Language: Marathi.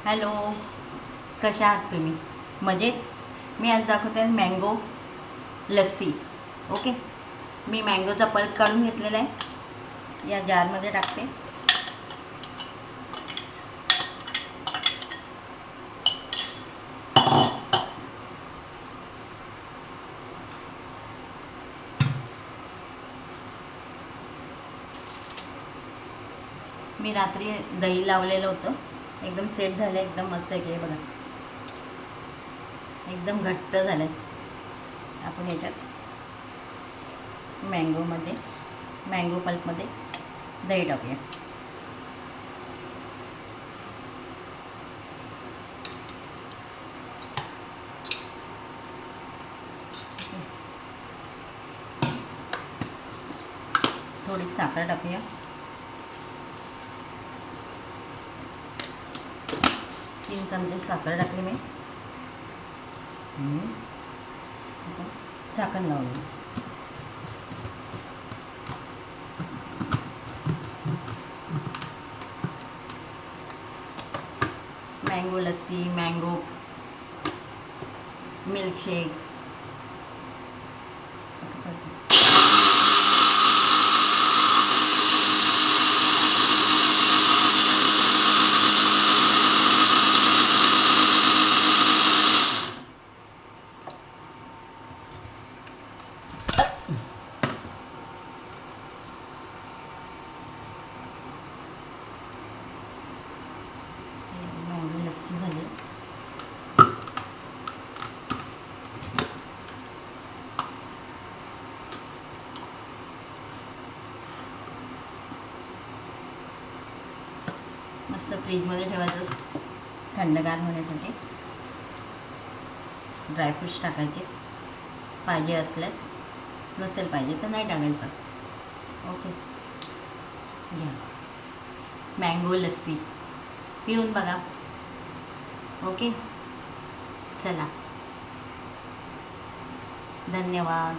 हॅलो, कशा आहात तुम्ही? मजेत. मी आज दाखवते मँगो लस्सी. ओके, मी मँगोचा पल्प काढून घेतलेला आहे, या जारमध्ये टाकते. मी रात्री दही लावलेलं होतं, एकदम सेट झालं, एकदम मस्त आहे. की बघा, एकदम घट्ट झालं. आपण याच्यात मँगो पल्पमध्ये दही टाकूया. थोडी साखर टाकूया. 3 चमचे साखर टाकली मी. झाकण लावलं. मँगो लस्सी, मँगो मिल्कशेक असं करतो. मँगो लस्सी झाली. मस्त फ्रीजमध्ये ठेवायचं थंडगार होण्यासाठी. ड्रायफ्रूट्स टाकायचे पाहिजे असल्यास, नसेल पाहिजे तर नाही टाकायचं. ओके, घ्या मँगो लस्सी, पिऊन बघा. ओके, चला, धन्यवाद.